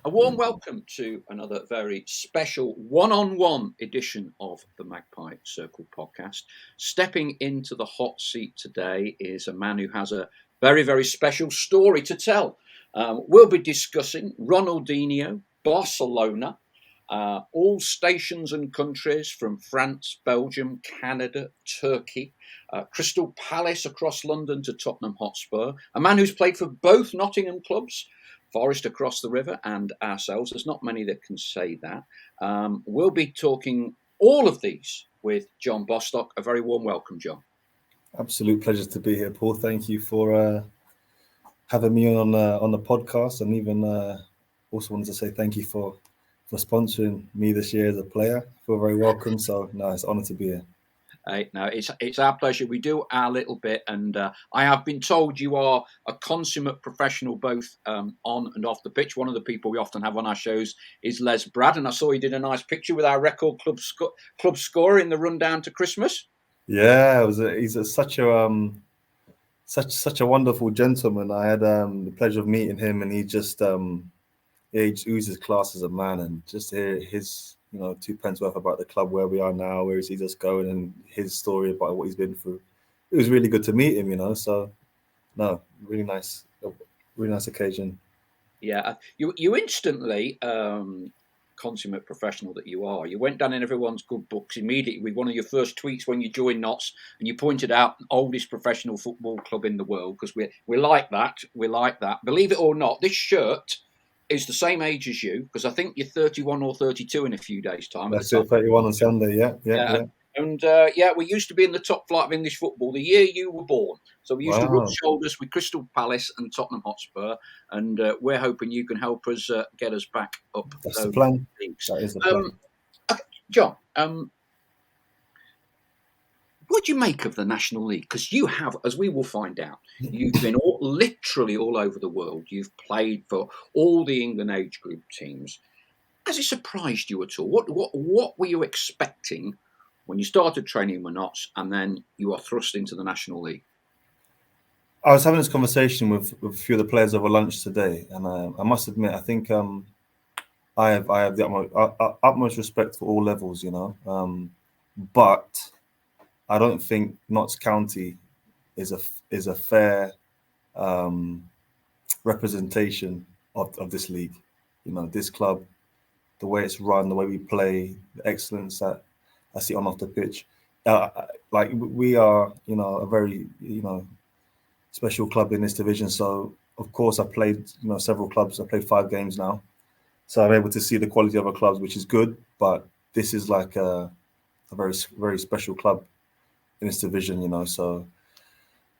A warm welcome to another very special one-on-one edition of the Magpie Circle podcast. Stepping into the hot seat today is a man who has a very, very special story to tell. We'll be discussing Ronaldinho, Barcelona, all stations and countries from France, Belgium, Canada, Turkey, Crystal Palace across London to Tottenham Hotspur, a man who's played for both Nottingham clubs, Forest across the river, and ourselves. There's not many that can say that. We'll be talking all of these with John Bostock. A very warm welcome, John. Absolute pleasure to be here, Paul. Thank you for having me on the podcast, and even also wanted to say thank you for sponsoring me this year as a player. I feel very welcome. So, no, it's an honour to be here. No, it's our pleasure. We do our little bit, and I have been told you are a consummate professional, both on and off the pitch. One of the people we often have on our shows is Les Brad, and I saw you did a nice picture with our record club scorer in the rundown to Christmas. Yeah, he's such a wonderful gentleman. I had the pleasure of meeting him, and he just oozes class as a man, and just to hear his 2 pence worth about the club, where we are now, where he sees us going, and his story about what he's been through. It was really good to meet him, so no, really nice occasion. Yeah, you instantly, consummate professional that you are, you went down in everyone's good books immediately with one of your first tweets when you joined Notts, and you pointed out the oldest professional football club in the world, because we like that. We like that. Believe it or not, this shirt is the same age as you, because I think you're 31 or 32 in a few days' time. That's it, 31 on Sunday, yeah. And we used to be in the top flight of English football the year you were born. So we used to rub shoulders with Crystal Palace and Tottenham Hotspur, and we're hoping you can help us get us back up. That's the plan. That is the plan. John, what do you make of the National League? Because you have, as we will find out, you've been literally all over the world. You've played for all the England age group teams. Has it surprised you at all? What were you expecting when you started training with Notts, and then you are thrust into the National League? I was having this conversation with a few of the players over lunch today, and I must admit, I think I have the utmost respect for all levels, but I don't think Notts County is a fair representation of this league. This club, the way it's run, the way we play, the excellence that I see on off the pitch. We are, a very, special club in this division. So of course I played, several clubs. I played 5 games now, so I'm able to see the quality of our clubs, which is good. But this is like a very, very special club in this division, So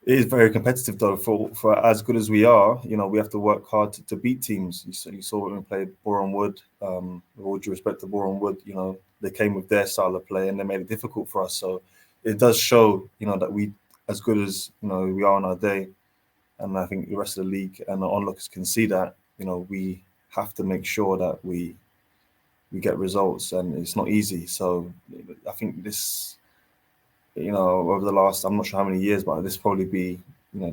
it is very competitive, though. For as good as we are, we have to work hard to beat teams. You saw when we played Boreham Wood. With all due respect to Boreham Wood, they came with their style of play and they made it difficult for us. So it does show, that we, as good as we are on our day, and I think the rest of the league and the onlookers can see that, we have to make sure that we get results, and it's not easy. So I think this, over the last, I'm not sure how many years, but this probably be, a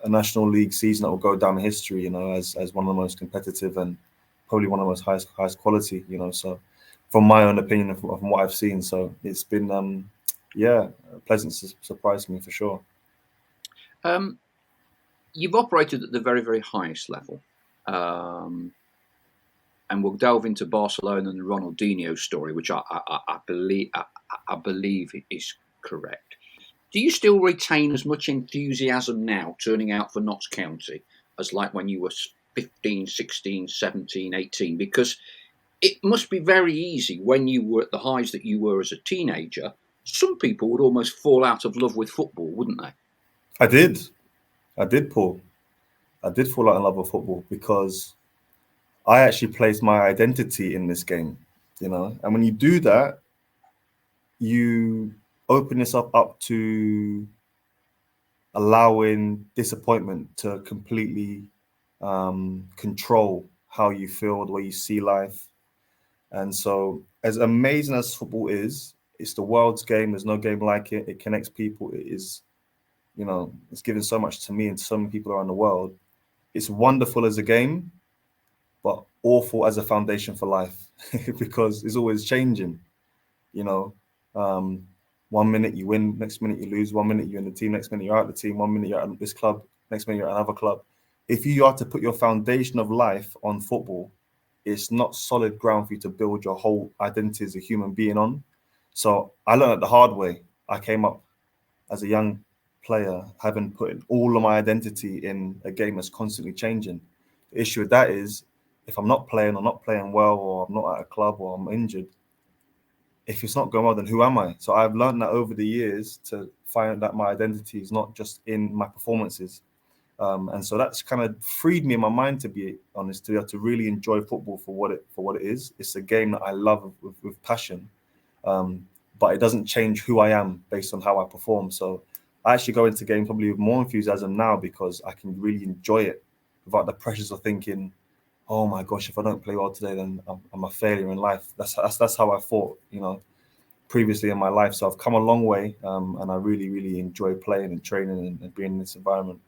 National League season that will go down in history, as one of the most competitive and probably one of the most highest quality, So from my own opinion, from what I've seen, so it's been, a pleasant surprise to me for sure. You've operated at the very, very highest level. And we'll delve into Barcelona and the Ronaldinho story, which I believe is correct. Do you still retain as much enthusiasm now turning out for Notts County as like when you were 15, 16, 17, 18? Because it must be very easy when you were at the highs that you were as a teenager. Some people would almost fall out of love with football, wouldn't they? I did, Paul. I did fall out in love with football because I actually placed my identity in this game, and when you do that, you open yourself up to allowing disappointment to completely control how you feel, the way you see life. And so, as amazing as football is, it's the world's game. There's no game like it. It connects people. It is, it's given so much to me and to so many people around the world. it's wonderful as a game, but awful as a foundation for life because it's always changing. You know, um, 1 minute you win, next minute you lose. 1 minute you're in the team, next minute you're out of the team. 1 minute you're at this club, next minute you're at another club. If you are to put your foundation of life on football, it's not solid ground for you to build your whole identity as a human being on. So I learned it the hard way. I came up as a young player having put in all of my identity in a game that's constantly changing. The issue with that is if I'm not playing or not playing well or I'm not at a club or I'm injured, if it's not going well, then who am I? So I've learned that over the years to find that my identity is not just in my performances. And so that's kind of freed me in my mind, to be honest, to be able to really enjoy football for what it is. It's a game that I love with passion, but it doesn't change who I am based on how I perform. So I actually go into games probably with more enthusiasm now because I can really enjoy it without the pressures of thinking, oh my gosh, if I don't play well today, then I'm a failure in life. That's how I thought, previously in my life. So I've come a long way, and I really enjoy playing and training and being in this environment.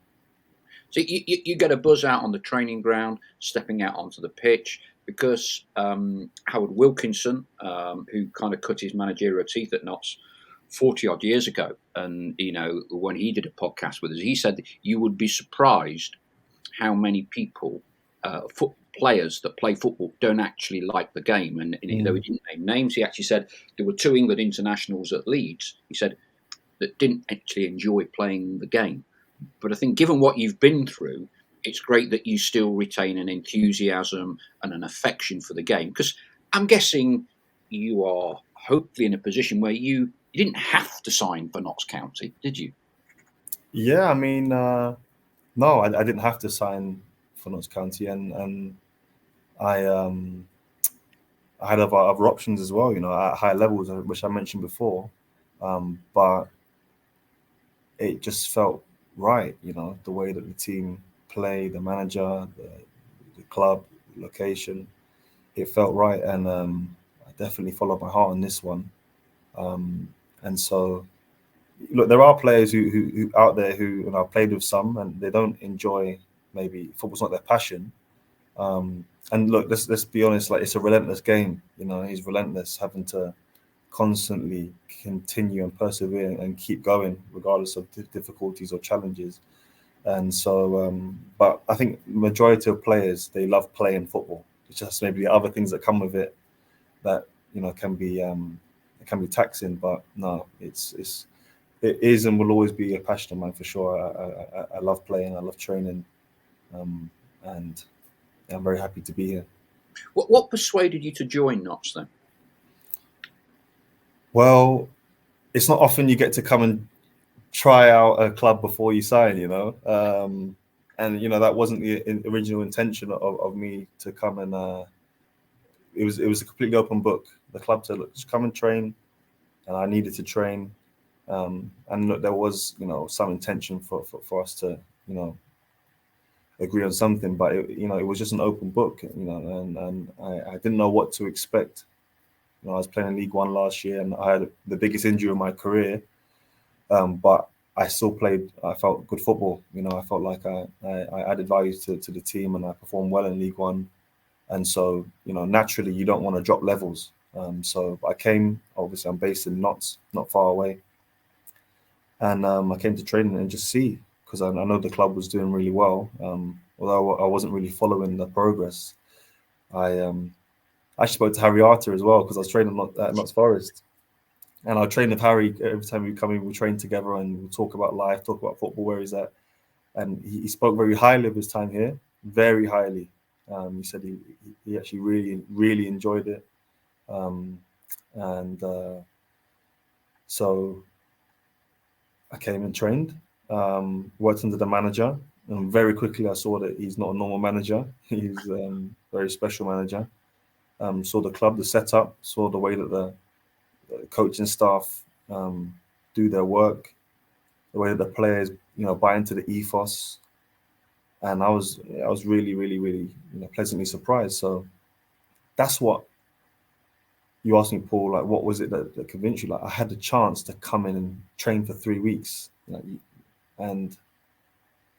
So you get a buzz out on the training ground, stepping out onto the pitch, because Howard Wilkinson, who kind of cut his managerial teeth at Notts 40 odd years ago, and when he did a podcast with us, he said that you would be surprised how many people, players that play football, don't actually like the game. And though he didn't name names, he actually said there were 2 England internationals at Leeds, he said, that didn't actually enjoy playing the game. But I think, given what you've been through, it's great that you still retain an enthusiasm and an affection for the game. Because I'm guessing you are hopefully in a position where you didn't have to sign for Notts County, did you? Yeah, I mean, no, I didn't have to sign for Notts County, and I I had other options as well, at high levels, which I mentioned before, but it just felt right, the way that the team play, the manager, the club, location, it felt right, and I definitely followed my heart on this one. And so, look, there are players who out there who, and I've played with some, and they don't enjoy, maybe football's not their passion. And look, let's be honest, like, it's a relentless game. He's relentless, having to constantly continue and persevere and keep going regardless of difficulties or challenges. And so, but I think majority of players, they love playing football. It's just maybe the other things that come with it that can be taxing. But no, it is and will always be a passion of mine for sure. I love playing, I love training, and I'm very happy to be here. What persuaded you to join Notts then? Well, it's not often you get to come and try out a club before you sign, and that wasn't the original intention of me to come, and it was a completely open book. The club said, look, just come and train, and I needed to train, and look, there was some intention for us to agree on something, but it was just an open book, and I didn't know what to expect. I was playing in League One last year, and I had the biggest injury of my career. But I still played. I felt good football. I felt like I added value to the team, and I performed well in League One. And so, naturally, you don't want to drop levels. So I came. Obviously, I'm based in Notts, not far away, and I came to training and just see, because I know the club was doing really well. Although I wasn't really following the progress, I actually spoke to Harry Arter as well, because I was training at Notts Forest. And I train with Harry every time we come in. We train together and we talk about life, talk about football, where he's at. And he spoke very highly of his time here, very highly. He said he actually really enjoyed it. And so I came and trained, worked under the manager. And very quickly I saw that he's not a normal manager. He's a very special manager. Saw the club, the setup, saw the way that the coaching staff do their work, the way that the players buy into the ethos, and I was really pleasantly surprised. So that's what you asked me, Paul. Like, what was it that convinced you? Like, I had the chance to come in and train for 3 weeks, and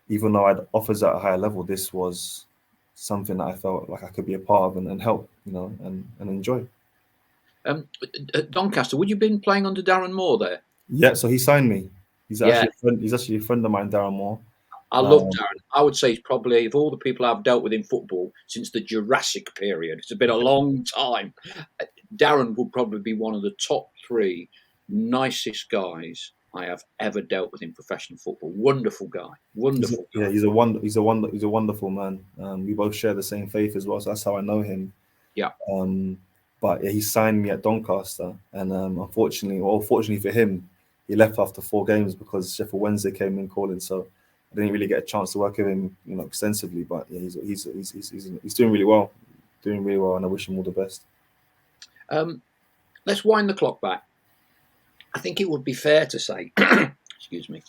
even though I'd offers at a higher level, this was something that I felt like I could be a part of and help, and enjoy. At Doncaster, would you been playing under Darren Moore there? Yeah, so he signed me. He's Yeah, actually a friend. He's actually a friend of mine, Darren Moore. I love Um, Darren. I would say he's probably, of all the people I've dealt with in football since the Jurassic period, it's been a long time. Darren would probably be one of the top three nicest guys I have ever dealt with in professional football. Wonderful guy. Wonderful guy. he's a wonderful man. We both share the same faith as well, so that's how I know him. Yeah. Um, but yeah, he signed me at Doncaster, and fortunately for him, he left after 4 games because Sheffield Wednesday came in calling. So I didn't really get a chance to work with him, extensively. But yeah, he's doing really well, and I wish him all the best. Let's wind the clock back. I think it would be fair to say, excuse me,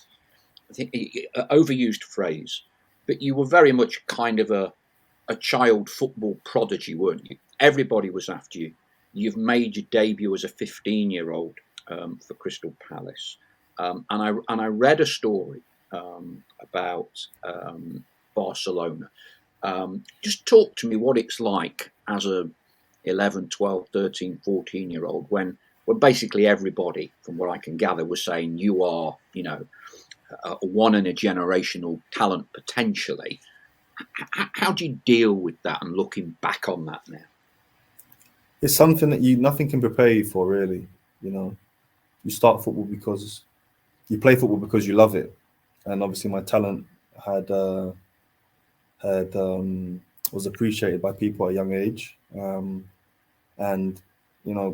I think overused phrase, but you were very much kind of a child football prodigy, weren't you? Everybody was after you. You've made your debut as a 15-year-old for Crystal Palace, and I read a story about Barcelona. Just talk to me what it's like as a 11, 12, 13, 14-year-old when basically everybody, from what I can gather, was saying you are, a one in a generational talent potentially. How do you deal with that and looking back on that now? It's something that nothing can prepare you for, really. You start football because you play football because you love it, and obviously my talent had had was appreciated by people at a young age. And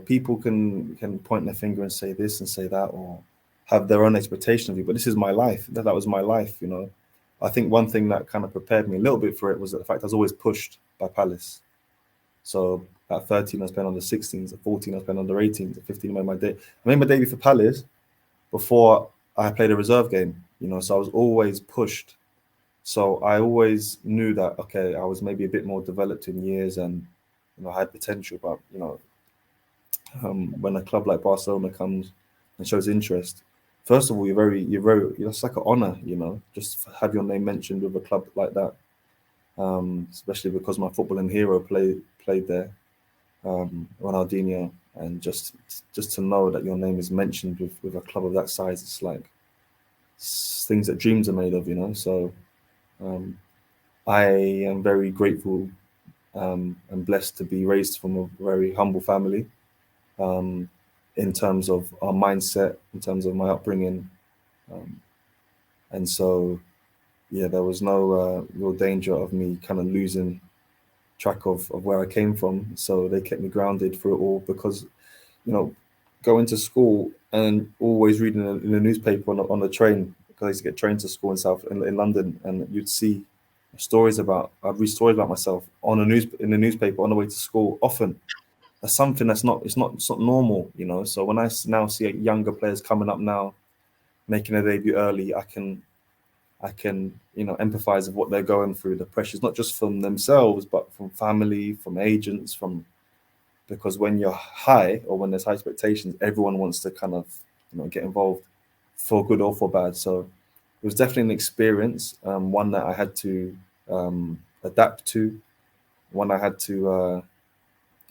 people can point their finger and say this and say that, or have their own expectation of you. But this is my life. That was my life. I think one thing that kind of prepared me a little bit for it was the fact I was always pushed by Palace. So at 13, I was playing under 16s. At 14, I was playing under 18s. At 15, I made my debut for Palace before I played a reserve game. So I was always pushed. So I always knew that, okay, I was maybe a bit more developed in years, and I had potential. But when a club like Barcelona comes and shows interest, first of all, it's like an honor, just have your name mentioned with a club like that. Especially because my footballing hero played there, Ronaldinho, and just to know that your name is mentioned with a club of that size, it's like things that dreams are made of, So I am very grateful and blessed to be raised from a very humble family. In terms of our mindset, in terms of my upbringing, and so yeah, there was no real danger of me kind of losing track of where I came from. So they kept me grounded through it all, because going to school and always reading in the newspaper on the train, because I used to get trained to school in London, and you'd see I'd read stories about myself in the newspaper on the way to school often. That's something it's not normal, So when I now see younger players coming up now, making a debut early, I can empathize with what they're going through. The pressures, not just from themselves, but from family, from agents, because when you're high, or when there's high expectations, everyone wants to kind of get involved, for good or for bad. So it was definitely an experience, one that I had to adapt to, one I had to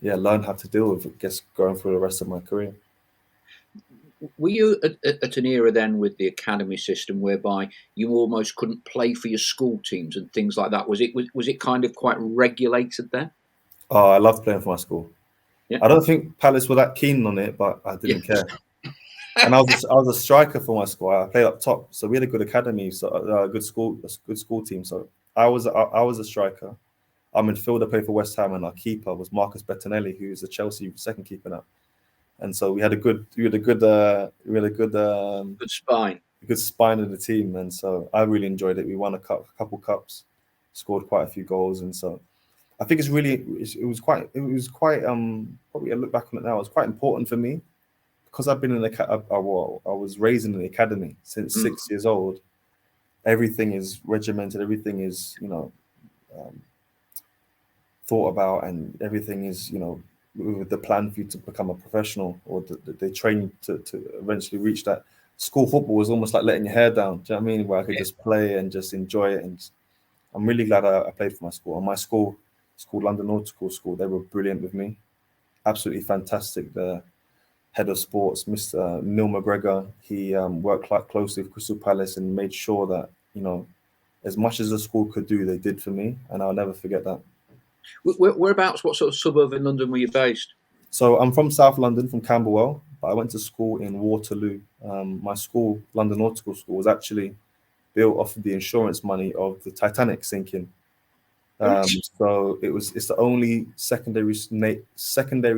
learn how to deal with, I guess, going through the rest of my career. Were you at an era then with the academy system whereby you almost couldn't play for your school teams and things like that? Was it kind of quite regulated then? Oh, I loved playing for my school. Yeah. I don't think Palace were that keen on it, but I didn't care. And I was a striker for my school. I played up top, so we had a good academy, so a good school team. So I was a striker. Our midfielder played for West Ham, and our keeper was Marcus Bettinelli, who's a Chelsea second keeper now. And so we had a good Good spine. spine of the team, and so I really enjoyed it. We won a couple cups, scored quite a few goals, and so I think it was quite probably I look back on it now, it was quite important for me, because I've been in I was raised in the academy since 6 years old. Everything is regimented, everything is um, thought about, and everything is with the plan for you to become a professional, or they train you to eventually reach that. school football was almost like letting your hair down. Do you know what I mean? Where I could just play and just enjoy it. And I'm really glad I played for my school. And my school, it's called London Nautical School. They were brilliant with me. Absolutely fantastic. The head of sports, Mr. Neil McGregor, he worked quite closely with Crystal Palace and made sure that, you know, as much as the school could do, they did for me. And I'll never forget that. Whereabouts, what sort of suburb in London were you based? So I'm from South London, from Camberwell, but I went to school in Waterloo. My school, London Nautical School, was actually built off of the insurance money of the Titanic sinking. So it's the only secondary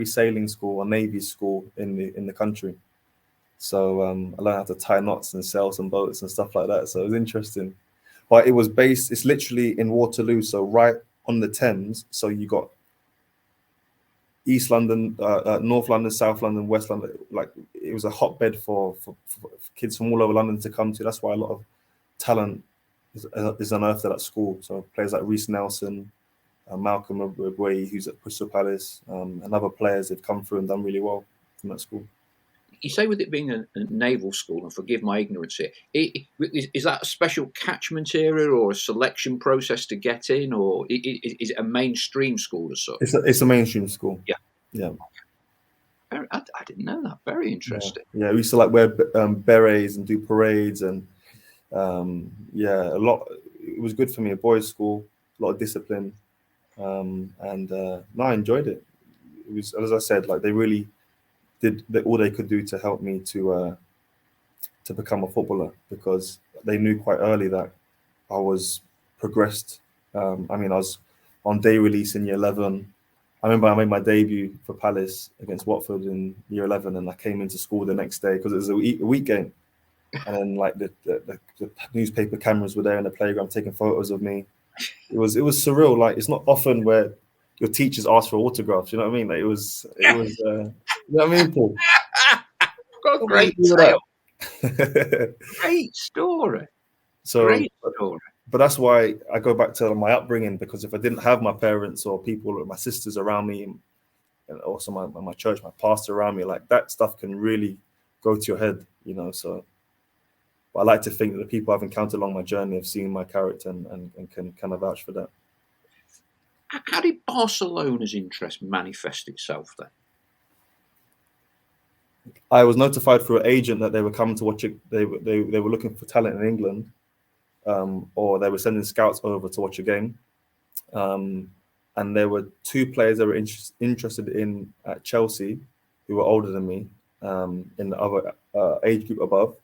sailing school or navy school in the country. So I learned how to tie knots and sail some boats and stuff like that. So it was interesting. But it's literally in Waterloo, so right on the Thames. So you got East London, North London, South London, West London. Like, it was a hotbed for kids from all over London to come to. That's why a lot of talent is unearthed at that school. So players like Reece Nelson, Malcolm Abway, who's at Crystal Palace, and other players have come through and done really well from that school. You say with it being a naval school, and forgive my ignorance here, is that a special catchment area or a selection process to get in, or is it a mainstream school as such? It's a mainstream school. Yeah. I didn't know that. Very interesting. Yeah, we used to like wear berets and do parades, and a lot. It was good for me. A boys' school, a lot of discipline, and I enjoyed it. It was, as I said, like, they really did all they could do to help me to become a footballer, because they knew quite early that I was progressed. I was on day release in year 11. I remember I made my debut for Palace against Watford in year 11, and I came into school the next day because it was a week game. And then, like, the newspaper cameras were there in the playground taking photos of me. It was surreal. Like, it's not often where your teachers ask for autographs. You know what I mean? Like, it was. You know what I mean, Paul? Got a great tale. Great story. Great story. But that's why I go back to my upbringing, because if I didn't have my parents or people, or my sisters around me, and also my church, my pastor around me, like, that stuff can really go to your head, you know. So, but I like to think that the people I've encountered along my journey have seen my character and can kind of vouch for that. How did Barcelona's interest manifest itself then? I was notified through an agent that they were coming to watch it. They were looking for talent in England, or they were sending scouts over to watch a game. And there were two players that were interested in at Chelsea, who were older than me, in the other age group above.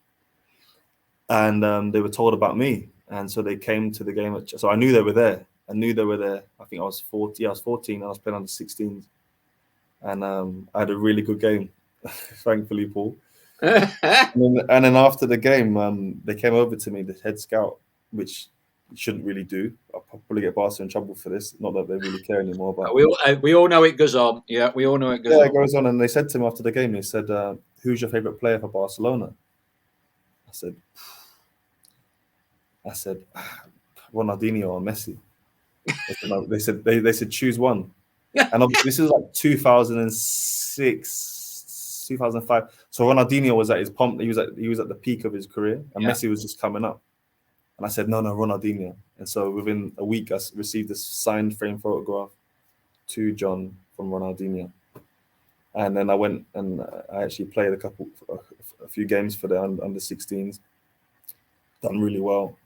And they were told about me, and so they came to the game. So I knew they were there. I think I was 40. I was 14. I was playing under 16s, and I had a really good game, thankfully, Paul. and then after the game, they came over to me, the head scout, which you shouldn't really do. I'll probably get Barca in trouble for this. Not that they really care anymore, but we all know it goes on. Yeah, we all know it goes on. Yeah, it goes on. And they said to me after the game, they said, "Who's your favorite player for Barcelona?" I said, Ronaldinho or Messi. They said choose one. And this is like 2006, 2005. So Ronaldinho was at his pomp. He was at the peak of his career, and Messi was just coming up. And I said, no, Ronaldinho. And so within a week, I received this signed frame photograph to John from Ronaldinho. And then I went and I actually played a few games for the under 16s. Done really well.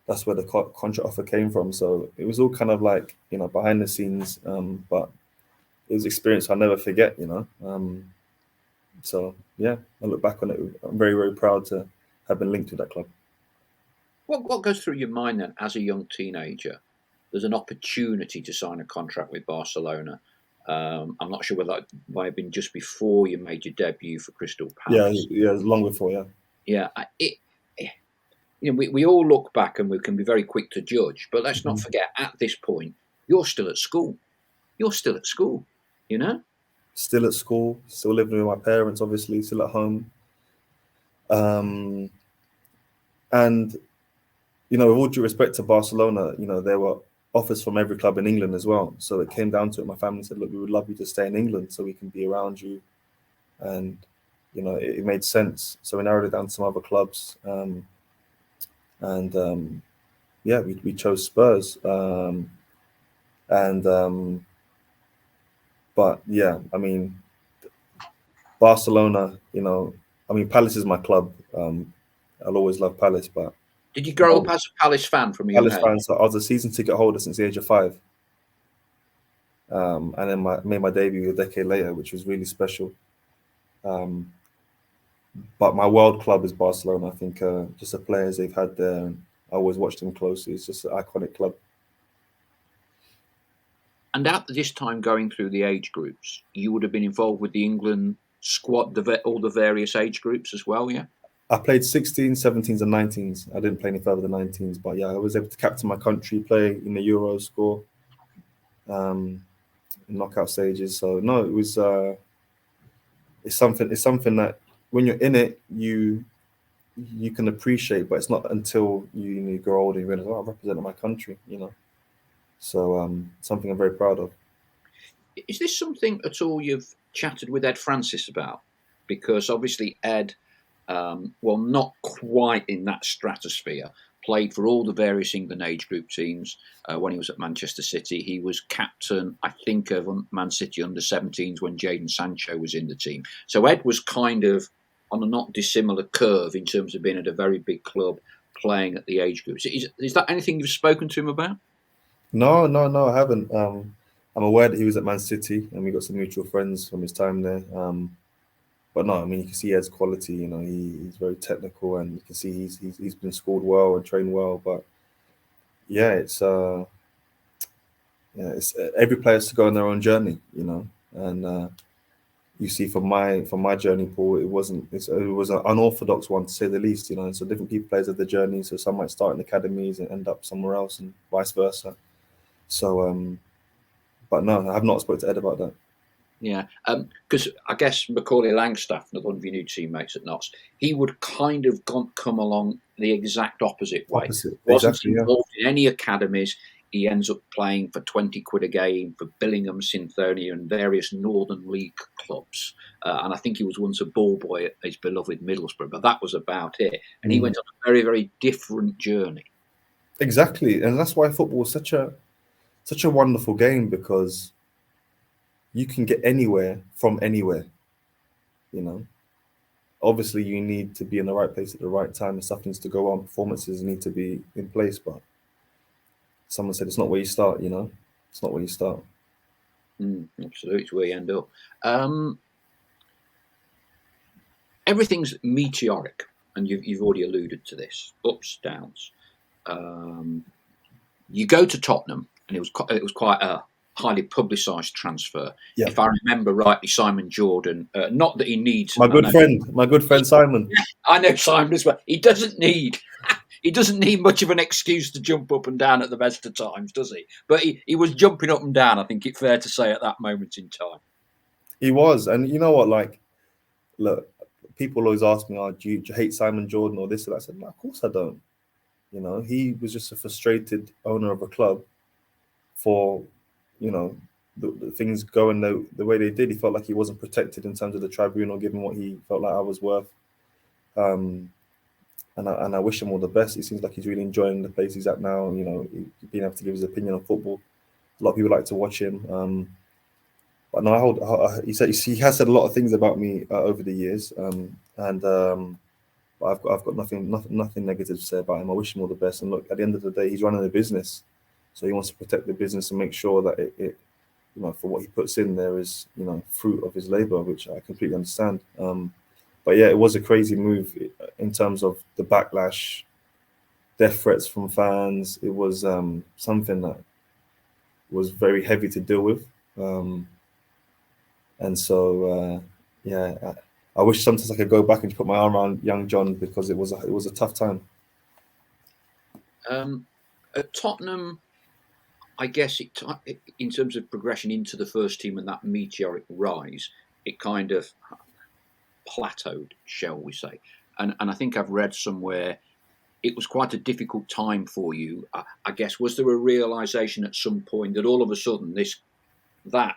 That's where the contract offer came from. So it was all kind of like, you know, behind the scenes, but it was an experience I'll never forget, you know. So yeah, I look back on it. I'm very, very proud to have been linked to that club. What goes through your mind then as a young teenager? There's an opportunity to sign a contract with Barcelona. I'm not sure whether that might have been just before you made your debut for Crystal Palace. Yeah, long before, yeah. Yeah, we all look back and we can be very quick to judge, but let's not forget, at this point, you're still at school. You know? Still at school, still living with my parents, obviously, still at home. And, you know, with all due respect to Barcelona, you know, there were offers from every club in England as well. So it came down to it. My family said, look, we would love you to stay in England so we can be around you. And it made sense. So we narrowed it down to some other clubs, and yeah, we chose Spurs. And But yeah, I mean, Barcelona. I mean, Palace is my club. I'll always love Palace, but Did you grow up as a Palace fan from a young Palace age? fan. So I was a season ticket holder since the age of 5. And then made my debut a decade later, which was really special. Um, but my world club is Barcelona. I think just the players they've had there, I always watched them closely. It's just an iconic club. And at this time, going through the age groups, you would have been involved with the England squad, all the various age groups as well, yeah? I played 16s, 17s, and 19s. I didn't play any further than 19s, but yeah, I was able to captain my country, play in the Euros, score in knockout stages. So no, it was it's something that when you're in it, you can appreciate, but it's not until you grow older you realize, oh, I represented my country. So something I'm very proud of. Is this something at all you've chatted with Ed Francis about? Because obviously Ed, well, not quite in that stratosphere, played for all the various England age group teams. When he was at Manchester City, he was captain, I think, of Man City under-17s when Jadon Sancho was in the team. So Ed was kind of on a not dissimilar curve in terms of being at a very big club, playing at the age groups. Is that anything you've spoken to him about? No, no, no, I haven't. I'm aware that he was at Man City, and we got some mutual friends from his time there. But no, I mean, you can see Ed's quality. He's very technical, and you can see he's been schooled well and trained well. But yeah, it's every player has to go on their own journey, and you see from my journey, Paul, it was an unorthodox one to say the least, And so different people plays of the journey. So some might start in academies and end up somewhere else, and vice versa. So, but no, I have not spoken to Ed about that. Yeah, because I guess Macaulay Langstaff, another one of your new teammates at Notts, he would kind of come along the exact opposite way. Opposite, Wasn't exactly, yeah. involved in any academies. He ends up playing for 20 quid a game for Billingham, Synthonia, and various Northern League clubs. And I think he was once a ball boy at his beloved Middlesbrough, but that was about it. And he went on a very, very different journey. Exactly, and that's why football is such a wonderful game, because you can get anywhere from anywhere. Obviously you need to be in the right place at the right time, and stuff needs to go on. Performances need to be in place, but someone said it's not where you start. It's not where you start. Absolutely, it's where you end up. Everything's meteoric, and you've already alluded to this. Ups, downs. You go to Tottenham, and it was quite a highly publicised transfer. Yeah. If I remember rightly, Simon Jordan. Not that he needs my good friend Simon. I know Simon as well. He doesn't need much of an excuse to jump up and down at the best of times, does he? But he was jumping up and down, I think it's fair to say, at that moment in time. He was, and you know what? Like, look, people always ask me, "Oh, do you hate Simon Jordan or this?" And I said, "No, of course I don't." He was just a frustrated owner of a club for, the things going the way they did. He felt like he wasn't protected in terms of the tribunal, given what he felt like I was worth. And I wish him all the best. It seems like he's really enjoying the place he's at now. Being able to give his opinion on football. A lot of people like to watch him. But no, he has said a lot of things about me over the years. But I've got nothing negative to say about him. I wish him all the best. And look, at the end of the day, he's running a business, so he wants to protect the business and make sure that it for what he puts in there is fruit of his labor, which I completely understand. But yeah, it was a crazy move in terms of the backlash, death threats from fans. It was something that was very heavy to deal with. And so, yeah, I wish sometimes I could go back and put my arm around young John, because it was a tough time. At Tottenham, I guess in terms of progression into the first team and that meteoric rise, it kind of plateaued, shall we say. And I think I've read somewhere it was quite a difficult time for you. I guess, was there a realisation at some point that all of a sudden that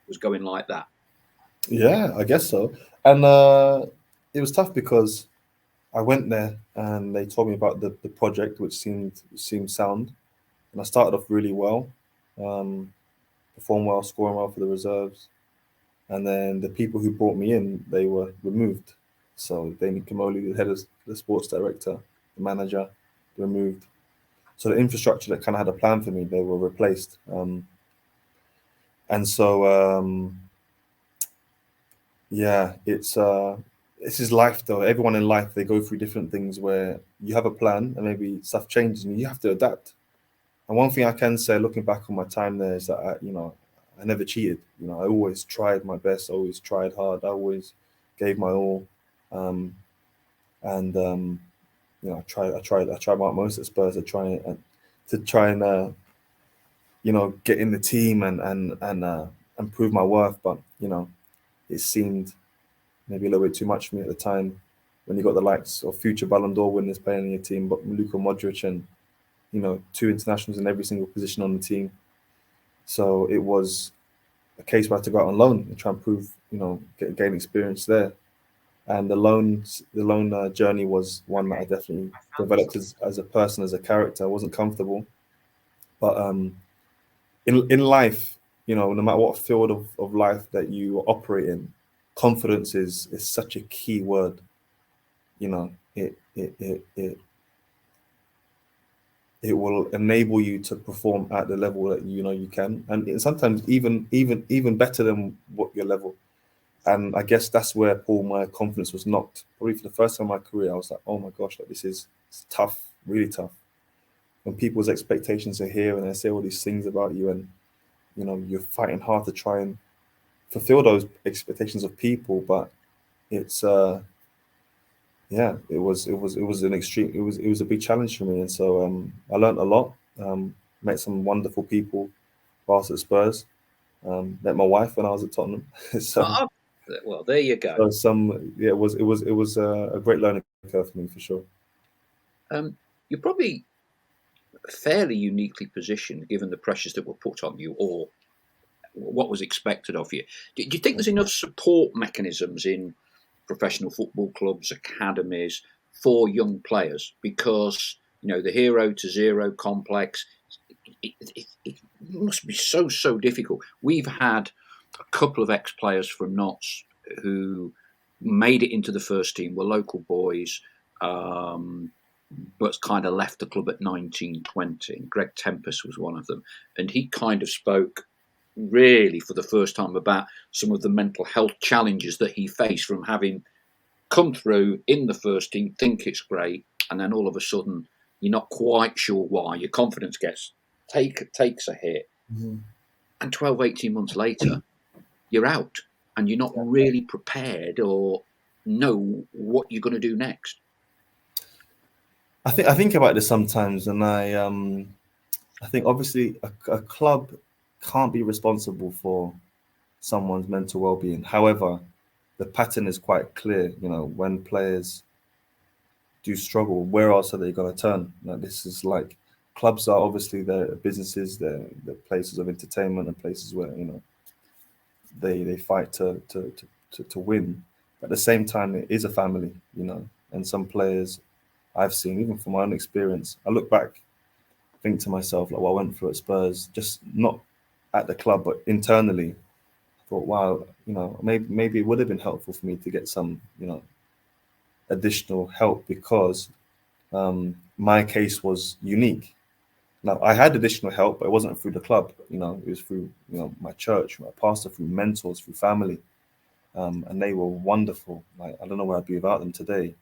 was going like that? Yeah, I guess so. And it was tough because I went there and they told me about the project, which seemed sound, and I started off really well, um, performed well, scoring well for the reserves, and then the people who brought me in, they were removed. So Damien Kamoli, the head of the sports director, the manager, removed. So the infrastructure that kind of had a plan for me, they were replaced. And so yeah, it's his life though. Everyone in life, they go through different things where you have a plan and maybe stuff changes and you have to adapt. And one thing I can say, looking back on my time there, is that I never cheated. I always tried my best, always tried hard, I always gave my all, and I tried my utmost at Spurs to try and get in the team and prove my worth. But it seemed maybe a little bit too much for me at the time when you got the likes of future Ballon d'Or winners playing in your team, but Luka Modric and two internationals in every single position on the team. So it was a case where I had to go out on loan and try and prove, gain experience there. And the loan journey was one that I definitely developed as a person, as a character. I wasn't comfortable, but in life, no matter what field of life that you operate in, confidence is such a key word. It will enable you to perform at the level that you can, and sometimes even better than what your level. And I guess that's where my confidence was knocked. Probably for the first time in my career, I was like, oh my gosh, like this is tough, really tough. When people's expectations are here and they say all these things about you, and you're fighting hard to try and fulfill those expectations of people, but it's yeah, it was an extreme, it was a big challenge for me, and so I learned a lot. Met some wonderful people whilst at Spurs. Met my wife when I was at Tottenham. so Oh, well, there you go. so it was a great learning curve for me for sure. You're probably fairly uniquely positioned given the pressures that were put on you or what was expected of you. Do you think there's enough support mechanisms in professional football clubs, academies for young players? Because the hero to zero complex, it must be so difficult. We've had a couple of ex-players from Notts who made it into the first team, were local boys, but kind of left the club at 19, 20. And Greg Tempest was one of them. And he kind of spoke really for the first time about some of the mental health challenges that he faced from having come through in the first team, think it's great, and then all of a sudden you're not quite sure why. Your confidence takes a hit. Mm-hmm. And 12, 18 months later, you're out and you're not really prepared or know what you're going to do next. I think about this sometimes, and I think obviously a club can't be responsible for someone's mental well-being. However, the pattern is quite clear. When players do struggle, where else are they going to turn? This is like clubs are obviously their businesses, they're places of entertainment and places where they fight to win. But at the same time, it is a family, and some players I've seen, even from my own experience, I look back, think to myself, like what I went through at Spurs, just not at the club, but internally. I thought, wow, maybe it would have been helpful for me to get some, additional help because my case was unique. Now, I had additional help, but it wasn't through the club. It was through, my church, my pastor, through mentors, through family, and they were wonderful. Like I don't know where I'd be without them today.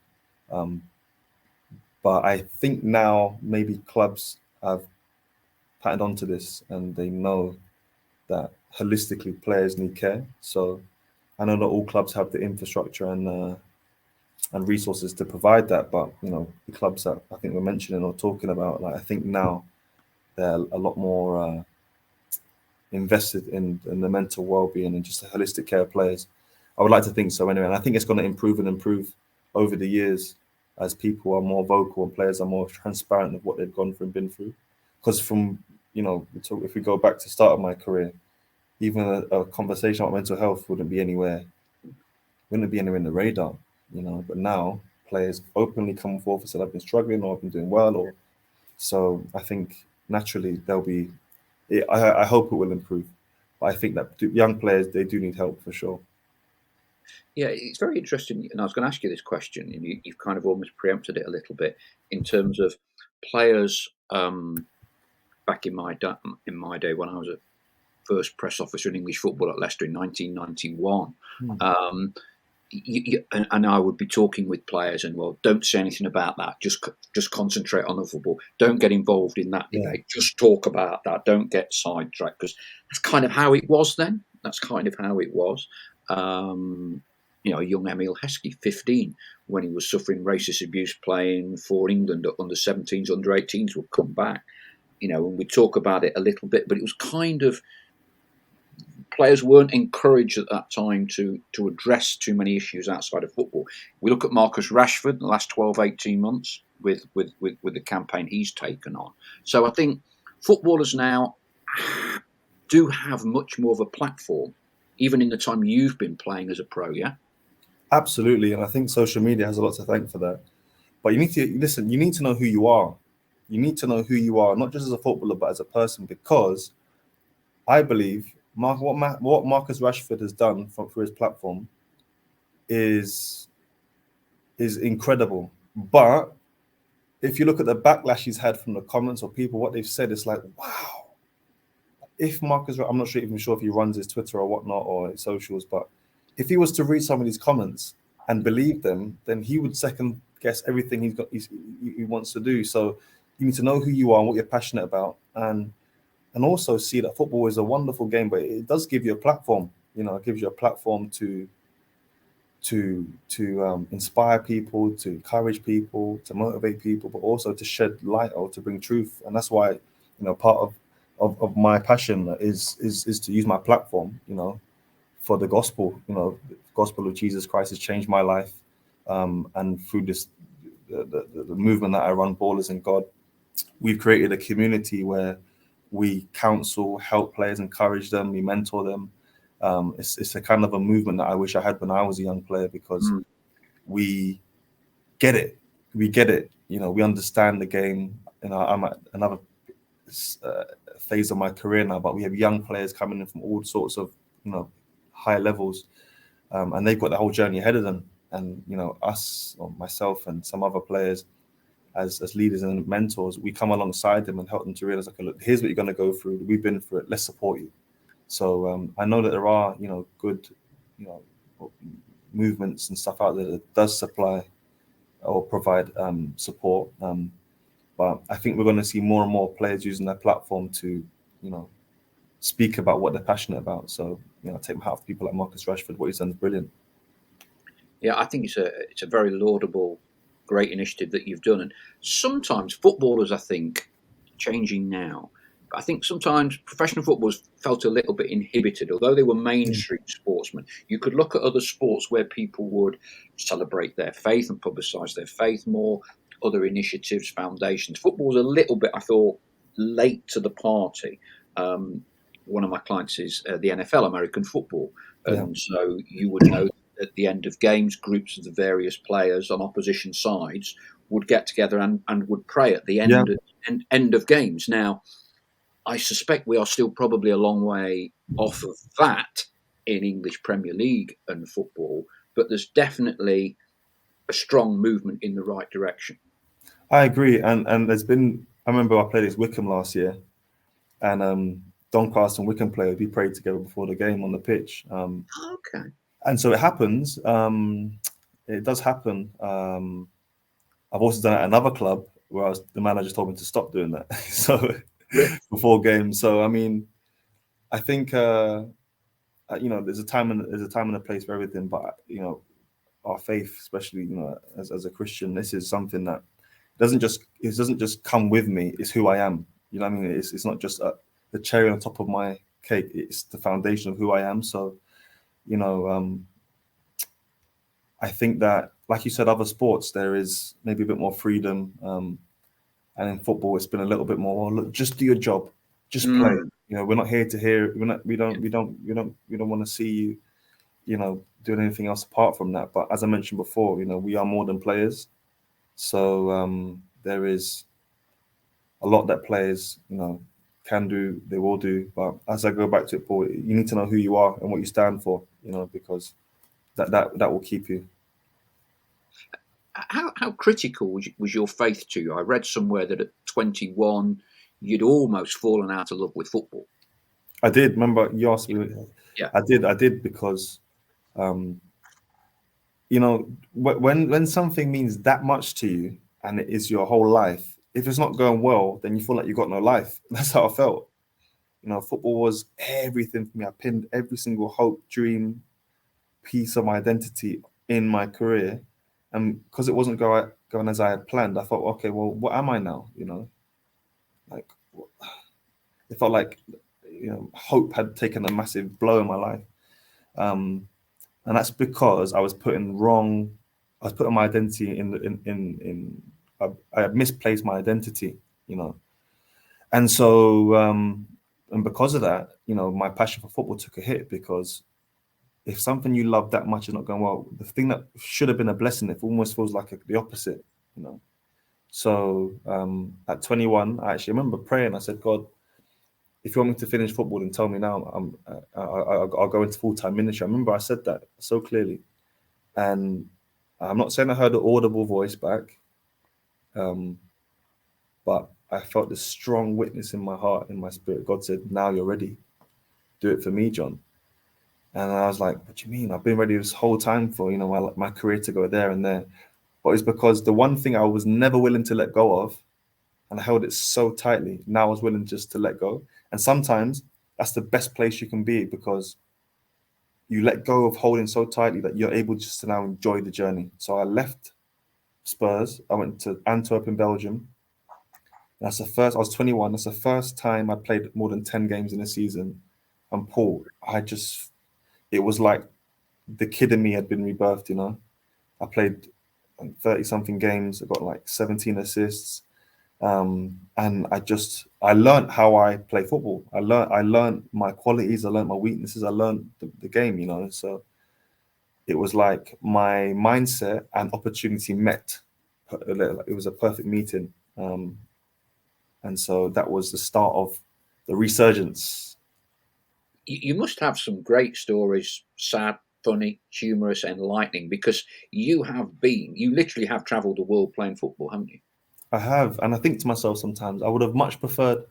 But I think now maybe clubs have patted onto this and they know that holistically players need care. So I know not all clubs have the infrastructure and resources to provide that, but the clubs that I think we're mentioning or talking about, like I think now they're a lot more invested in the mental well-being and just the holistic care of players. I would like to think so anyway, and I think it's going to improve and improve over the years as people are more vocal and players are more transparent of what they've gone through and been through. Because from if we go back to the start of my career, even a conversation about mental health wouldn't be anywhere in the radar. But now players openly come forth and said, I've been struggling or I've been doing well, or so I think naturally there'll be. I hope it will improve, but I think that young players, they do need help for sure. Yeah, it's very interesting, and I was going to ask you this question, and you've kind of almost preempted it a little bit in terms of players. Back in my day when I was a first press officer in English football at Leicester in 1991. And I would be talking with players, and well, don't say anything about that. Just concentrate on the football. Don't get involved in that debate. Just talk about that. Don't get sidetracked, because that's kind of how it was then. That's kind of how it was. Young Emil Heskey, 15, when he was suffering racist abuse playing for England at under 17s, under 18s, would come back. And we talk about it a little bit, but it was kind of, players weren't encouraged at that time to address too many issues outside of football. We look at Marcus Rashford in the last 12, 18 months with the campaign he's taken on. So I think footballers now do have much more of a platform, even in the time you've been playing as a pro, yeah? Absolutely, and I think social media has a lot to thank for that. But you need to listen, you need to know who you are. You need to know who you are, not just as a footballer, but as a person, because I believe what Marcus Rashford has done for his platform is incredible. But if you look at the backlash he's had from the comments or people, what they've said, it's like, wow. If Marcus, I'm not even sure if he runs his Twitter or whatnot or his socials, but if he was to read some of these comments and believe them, then he would second guess everything he wants to do. So you need to know who you are and what you're passionate about, and also see that football is a wonderful game, but it does give you a platform. It gives you a platform to inspire people, to encourage people, to motivate people, but also to shed light or to bring truth. And that's why, part of my passion is to use my platform, for the gospel. The gospel of Jesus Christ has changed my life, and through this the movement that I run, Ballers in God, we've created a community where we counsel, help players, encourage them, we mentor them. It's a kind of a movement that I wish I had when I was a young player, because we get it. We get it. We understand the game. I'm at another phase of my career now, but we have young players coming in from all sorts of, high levels, and they've got the whole journey ahead of them. And us, or myself, and some other players, as leaders and mentors, we come alongside them and help them to realize, okay, look, here's what you're going to go through. We've been through it. Let's support you. So I know that there are, good, movements and stuff out there that does supply or provide support. But I think we're going to see more and more players using their platform to, speak about what they're passionate about. So, take my hat off to people like Marcus Rashford. What he's done is brilliant. Yeah, I think it's a very laudable, great initiative that you've done. And sometimes footballers, I think, changing now, I think sometimes professional footballers felt a little bit inhibited, although they were mainstream sportsmen. You could look at other sports where people would celebrate their faith and publicise their faith more, other initiatives, foundations. Football was a little bit, I thought, late to the party. One of my clients is the NFL, American football. And so you would know at the end of games, groups of the various players on opposition sides would get together and would pray at the end of games. Now, I suspect we are still probably a long way off of that in English Premier League and football, but there's definitely a strong movement in the right direction. I agree, and there's been. I remember I played against Wickham last year, and Doncaster and Wickham players, we prayed together before the game on the pitch. Okay. And so it happens. It does happen. I've also done it at another club where the manager told me to stop doing that. So before games. So I mean, I think there's a time and a place for everything. But our faith, especially as a Christian, this is something that doesn't just come with me. It's who I am. You know what I mean? It's not just the cherry on top of my cake. It's the foundation of who I am. So I think that, like you said, other sports, there is maybe a bit more freedom. And in football, it's been a little bit more, look, just do your job, just play. We're not here to hear. We don't want to see you, doing anything else apart from that. But as I mentioned before, we are more than players. So there is a lot that players, can do, they will do. But as I go back to it, Paul, you need to know who you are and what you stand for, because that will keep you. How critical was your faith to you? I read somewhere that at 21, you'd almost fallen out of love with football. I did. Remember, you asked me. Yeah. I did because, when something means that much to you and it is your whole life, if it's not going well, then you feel like you got no life. That's how I felt. Football was everything for me. I pinned every single hope, dream, piece of my identity in my career. And because it wasn't going as I had planned, I thought, okay, well, what am I now? Like it felt like, hope had taken a massive blow in my life. And that's because I was putting my identity I had misplaced my identity, And so, and because of that, my passion for football took a hit, because if something you love that much is not going well, the thing that should have been a blessing, it almost feels like the opposite, So at 21, I actually remember praying. I said, God, if you want me to finish football, then tell me now. I'll go into full-time ministry. I remember I said that so clearly. And I'm not saying I heard an audible voice back, but I felt this strong witness in my heart, in my spirit. God said, now you're ready. Do it for me, John. And I was like, what do you mean? I've been ready this whole time for, my career to go there and there. But it's because the one thing I was never willing to let go of, and I held it so tightly, now I was willing just to let go. And sometimes that's the best place you can be, because you let go of holding so tightly that you're able just to now enjoy the journey. So I left Spurs. I went to Antwerp in Belgium. I was 21. That's the first time I played more than 10 games in a season. And Paul, it was like the kid in me had been rebirthed, I played 30 something games. I got like 17 assists. And I learned how I play football. I learned my qualities. I learned my weaknesses. I learned the game, So it was like my mindset and opportunity met. It was a perfect meeting. And so that was the start of the resurgence. You must have some great stories, sad, funny, humorous, enlightening, because you literally have travelled the world playing football, haven't you? I have. And I think to myself sometimes, I would have much preferred,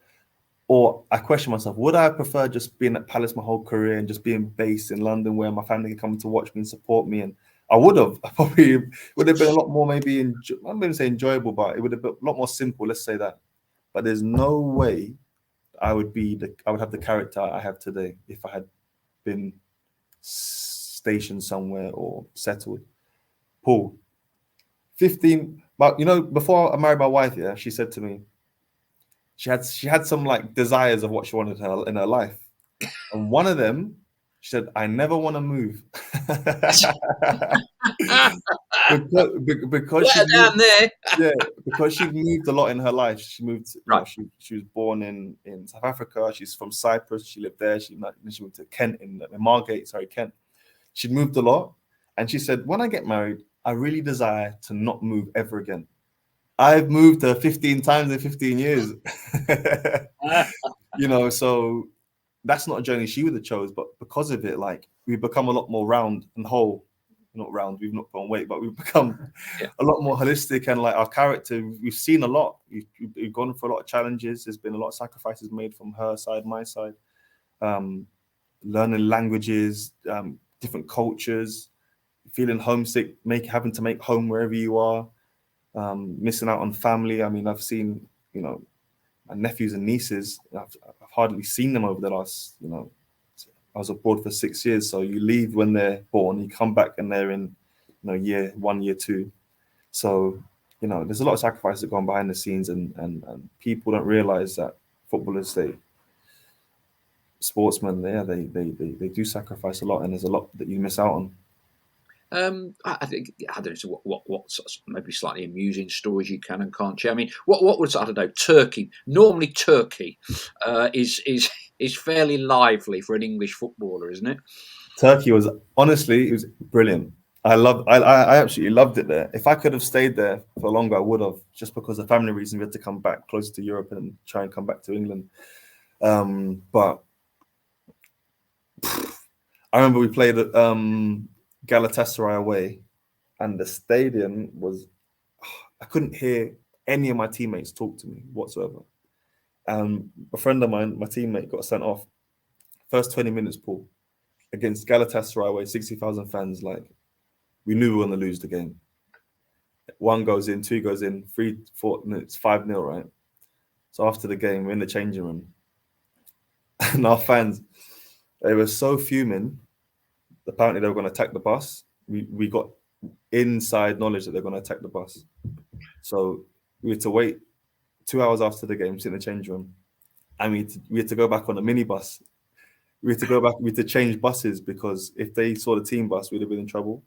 or I question myself, would I prefer just being at Palace my whole career and just being based in London where my family could come to watch me and support me? And I would have. I probably would have been a lot more, maybe, I'm going to say enjoyable, but it would have been a lot more simple, let's say that. But there's no way I would have the character I have today if I had been stationed somewhere or settled. Paul, 15, but before I married my wife, yeah, she said to me, she had some like desires of what she wanted in her life. And one of them, she said, I never want to move. because Well, down there. because she'd moved a lot in her life. She moved, Right. She was born in South Africa. She's from Cyprus. She lived there. She went to Kent in Margate. Sorry, Kent. She'd moved a lot, and she said, when I get married, I really desire to not move ever again. I've moved 15 times in 15 years. So that's not a journey she would have chose, but because of it, like, we've become a lot more round and whole. Not round, we've not put on weight, but we've become a lot more holistic, and like our character, we've seen a lot. We've gone for a lot of challenges. There's been a lot of sacrifices made from her side, my side. Learning languages, different cultures, feeling homesick, having to make home wherever you are, missing out on family. I mean, I've seen, my nephews and nieces. I've hardly seen them over the last, I was abroad for 6 years. So you leave when they're born, you come back and they're in, year 1, year 2. So, there's a lot of sacrifices that go on behind the scenes, and people don't realize that footballers, sportsmen, they do sacrifice a lot, and there's a lot that you miss out on. I think, I don't know what maybe slightly amusing stories you can and can't share. I mean, what was, I don't know, Turkey? Normally, Turkey is is fairly lively for an English footballer, isn't it? Turkey was honestly, it was brilliant. I absolutely loved it there. If I could have stayed there for longer, I would have, just because of family reasons. We had to come back closer to Europe and try and come back to England. But I remember we played at Galatasaray away, and the stadium was, I couldn't hear any of my teammates talk to me whatsoever. A friend of mine, my teammate, got sent off. First 20 minutes, Paul, against Galatasaray away, 60,000 fans. Like, we knew we were going to lose the game. 1 goes in, 2 goes in, 3, 4, and it's 5-0, right? So after the game, we're in the changing room. And our fans, they were so fuming. Apparently, they were going to attack the bus. We got inside knowledge that they're going to attack the bus. So we had to wait 2 hours after the game, sit in the change room, and we had to go back on a minibus. We had to go back. We had to change buses, because if they saw the team bus, we'd have been in trouble.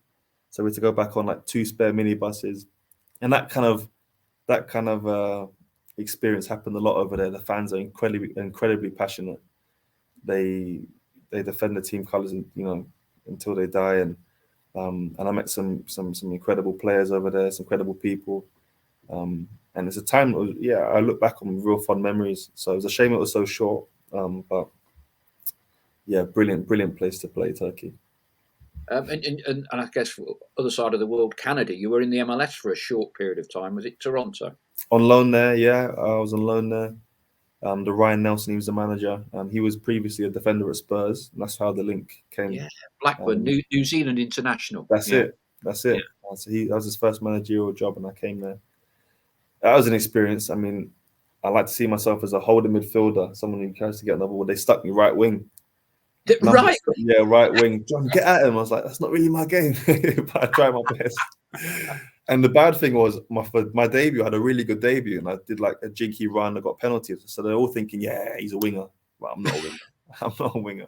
So we had to go back on like 2 spare minibuses, and that kind of experience happened a lot over there. The fans are incredibly passionate. They defend the team colours, until they die. And I met some incredible players over there, some incredible people. And it's a time that was, I look back on with real fond memories. So it was a shame it was so short. But yeah, brilliant place to play, Turkey. And I guess for the other side of the world, Canada, you were in the MLS for a short period of time. Was it Toronto? On loan there, yeah. I was on loan there. The Ryan Nelson, he was the manager. He was previously a defender at Spurs, and that's how the link came. Yeah, Blackburn, New Zealand international. That's it. Yeah. So that was his first managerial job, and I came there. That was an experience. I mean, I like to see myself as a holding midfielder, someone who tries to get another ball. They stuck me right wing. Right. Right wing. John, get at him. I was like, that's not really my game, but I try my best. And the bad thing was, my debut, I had a really good debut, and I did like a jinky run. I got penalties, so they're all thinking, yeah, he's a winger. But I'm not a winger. I'm not a winger.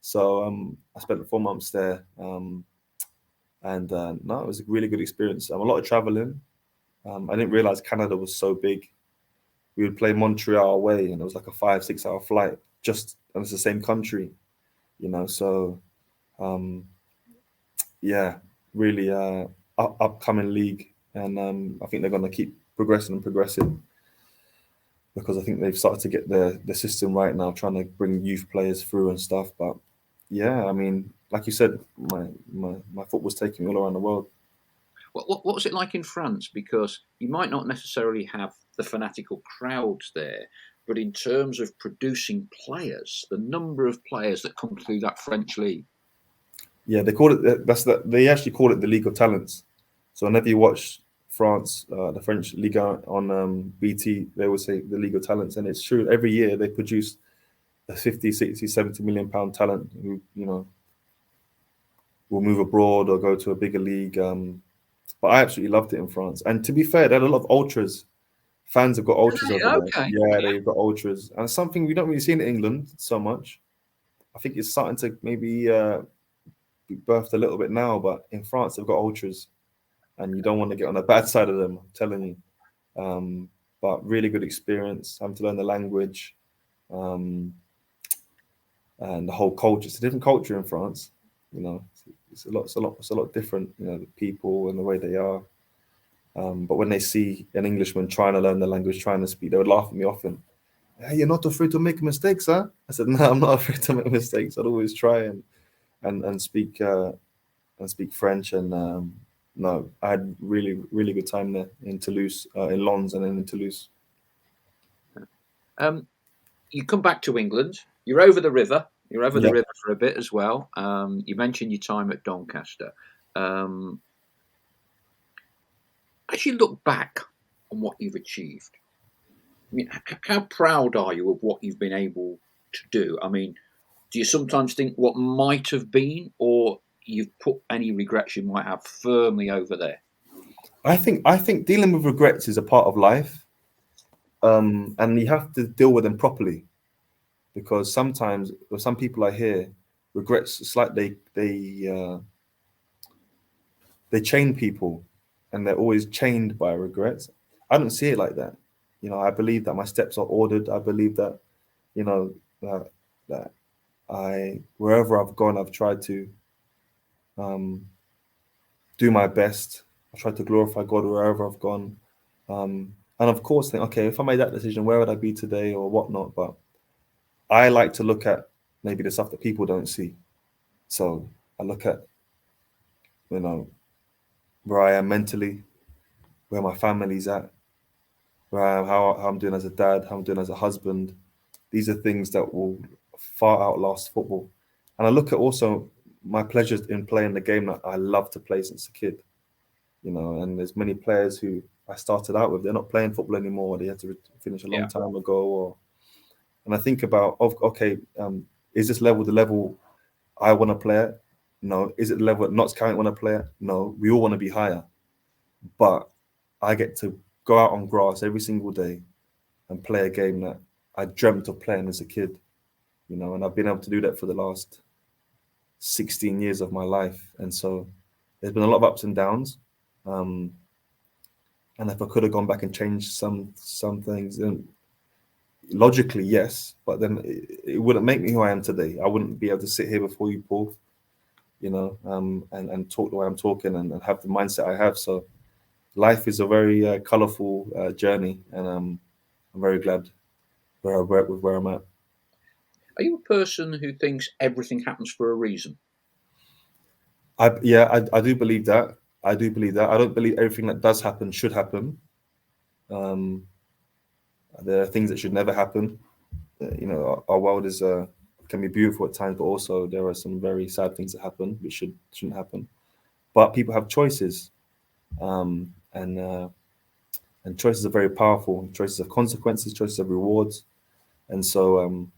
So I spent 4 months there, and no, it was a really good experience. A lot of traveling. I didn't realize Canada was so big. We would play Montreal away, and it was like a 5-6 hour flight. And it's the same country, So, really upcoming league, and I think they're going to keep progressing, because I think they've started to get the system right now, trying to bring youth players through and stuff. But yeah, I mean, like you said, my football's taking me all around the world. What was it like in France? Because you might not necessarily have the fanatical crowds there, but in terms of producing players, the number of players that come through that French league. Yeah, they call it they actually call it the League of Talents. So whenever you watch France, the French Liga on BT, they will say the League of Talents, and it's true. Every year they produce a 50, 60, 70 million pound talent who will move abroad or go to a bigger league. But I absolutely loved it in France. And to be fair, they had a lot of ultras. Fans have got ultras over there. Yeah, they've got ultras. And it's something we don't really see in England so much. I think it's starting to maybe be birthed a little bit now, but in France, they've got ultras. And you don't want to get on the bad side of them, I'm telling you. But really good experience, having to learn the language. And the whole culture. It's a different culture in France. It's a lot different, the people and the way they are. But when they see an Englishman trying to learn the language, trying to speak, they would laugh at me often. Hey, you're not afraid to make mistakes, huh? I said, no, I'm not afraid to make mistakes. I'd always try and speak French. And no, I had really, really good time there in Toulouse, in Lens, and then in Toulouse. You come back to England. You're over the river. You're over the river for a bit as well. You mentioned your time at Doncaster. As you look back on what you've achieved, I mean, how proud are you of what you've been able to do? I mean, do you sometimes think what might have been, or you've put any regrets you might have firmly over there? I think dealing with regrets is a part of life, and you have to deal with them properly. Because sometimes, with some people I hear, regrets, it's like they chain people, and they're always chained by regrets. I don't see it like that. I believe that my steps are ordered. I believe that, that wherever I've gone, I've tried to do my best. I tried to glorify God wherever I've gone. And of course, think, okay, if I made that decision, where would I be today or whatnot? But I like to look at maybe the stuff that people don't see. So I look at, where I am mentally, where my family's at, how I'm doing as a dad, how I'm doing as a husband. These are things that will far outlast football. And I look at also my pleasures in playing the game that I love to play since a kid. And there's many players who I started out with, they're not playing football anymore. They had to finish a long time ago. And I think about, okay, is this level the level I want to play at? No. Is it the level that Notts County want to play at? No. We all want to be higher. But I get to go out on grass every single day and play a game that I dreamt of playing as a kid, and I've been able to do that for the last 16 years of my life. And so there's been a lot of ups and downs. And if I could have gone back and changed some things, then logically, yes, but then it wouldn't make me who I am today. I wouldn't be able to sit here before you, Paul, and talk the way I'm talking and have the mindset I have. So life is a very colourful journey, and I'm very glad where I'm at. Are you a person who thinks everything happens for a reason? I do believe that. I do believe that. I don't believe everything that does happen should happen. There are things that should never happen. Our world is can be beautiful at times, but also there are some very sad things that happen which shouldn't happen. But people have choices, and choices are very powerful. Choices have consequences. Choices have rewards, and so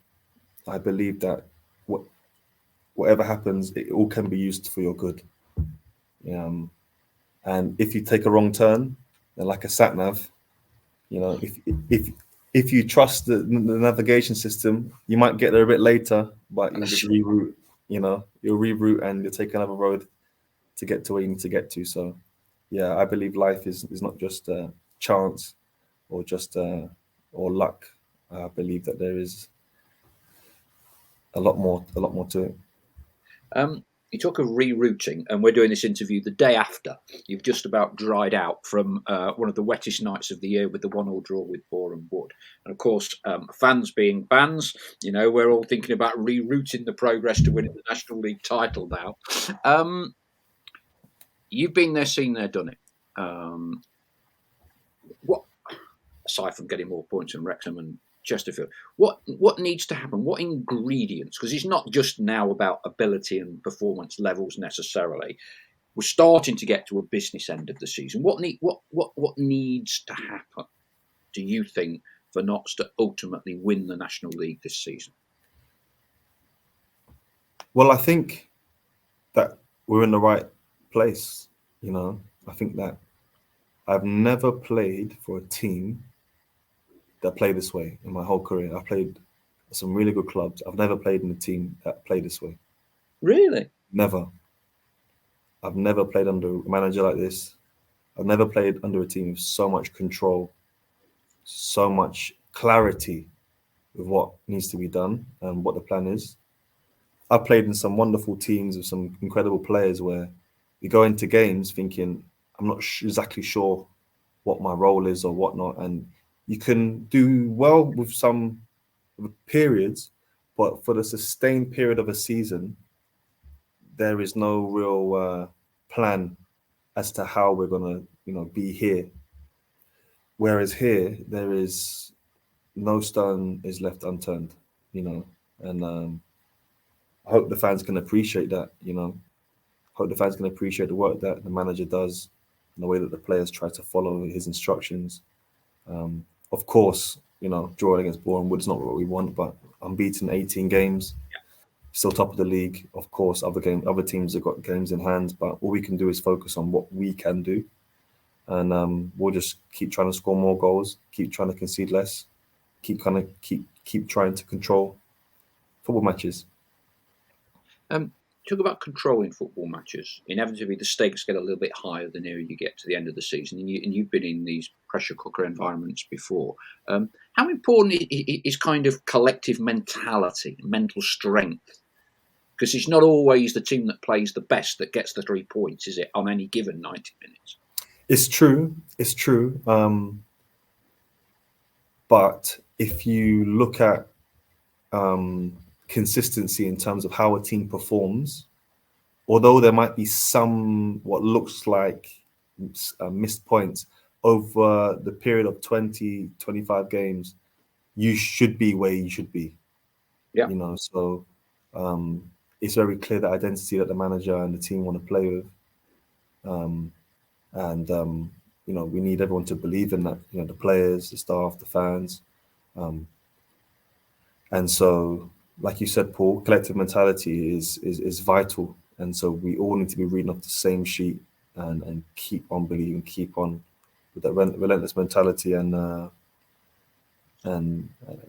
I believe that whatever happens, it all can be used for your good. And if you take a wrong turn, then like a sat nav, if you trust the navigation system, you might get there a bit later, but you'll just reroute. You'll reroute and you'll take another road to get to where you need to get to. So, yeah, I believe life is not just chance or just or luck. I believe that there is a lot more to it. You talk of rerouting, and we're doing this interview the day after you've just about dried out from one of the wettest nights of the year with the 1-1 draw with Boreham Wood. And of course, fans being fans, we're all thinking about rerouting the progress to winning the National League title now. You've been there, seen there, done it. What, aside from getting more points than Wrexham and Chesterfield, what needs to happen? What ingredients? Because it's not just now about ability and performance levels necessarily. We're starting to get to a business end of the season. What needs to happen, do you think, for Notts to ultimately win the National League this season? Well, I think that we're in the right place. I think that I've never played for a team that play this way in my whole career. I've played some really good clubs. I've never played in a team that play this way. Really? Never. I've never played under a manager like this. I've never played under a team with so much control, so much clarity with what needs to be done and what the plan is. I've played in some wonderful teams with some incredible players where you go into games thinking, I'm not exactly sure what my role is or whatnot. And you can do well with some periods, but for the sustained period of a season, there is no real plan as to how we're going to, be here. Whereas here, there is no stone is left unturned, and I hope the fans can appreciate that, hope the fans can appreciate the work that the manager does and the way that the players try to follow his instructions. Of course, drawing against Boreham Wood is not what we want, but unbeaten 18 games, still top of the league. Of course, other teams have got games in hand, but all we can do is focus on what we can do. And we'll just keep trying to score more goals, keep trying to concede less, keep trying to control football matches. talk about controlling football matches. Inevitably, the stakes get a little bit higher the nearer you get to the end of the season, and you've been in these pressure cooker environments before. How important is kind of collective mentality, mental strength? Because it's not always the team that plays the best that gets the 3 points, is it, on any given 90 minutes? It's true. It's true. But if you look at consistency in terms of how a team performs, although there might be some what looks like missed points over the period of 20, 25 games, you should be where you should be. Yeah. You know, so it's very clear the identity that the manager and the team want to play with. You know, we need everyone to believe in that, you know, the players, the staff, the fans. And so, like you said, Paul, collective mentality is vital. And so we all need to be reading off the same sheet and keep on believing, keep on with that relentless mentality and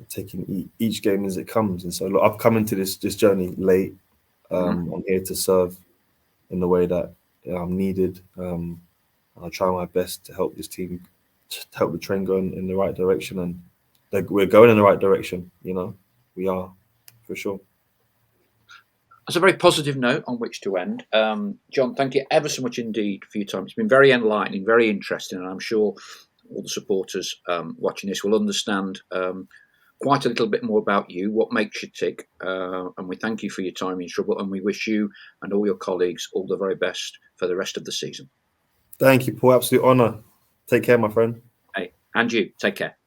taking each game as it comes. And so, look, I've come into this journey late. I'm here to serve in the way that I'm needed. I'll try my best to help this team, to help the train go in the right direction. And we're going in the right direction, you know, we are, for sure. That's a very positive note on which to end. John, thank you ever so much indeed for your time. It's been very enlightening, very interesting, and I'm sure all the supporters watching this will understand quite a little bit more about you, what makes you tick. And we thank you for your time in trouble, and we wish you and all your colleagues all the very best for the rest of the season. Thank you, Paul. Absolute honour. Take care, my friend. Hey, and you. Take care.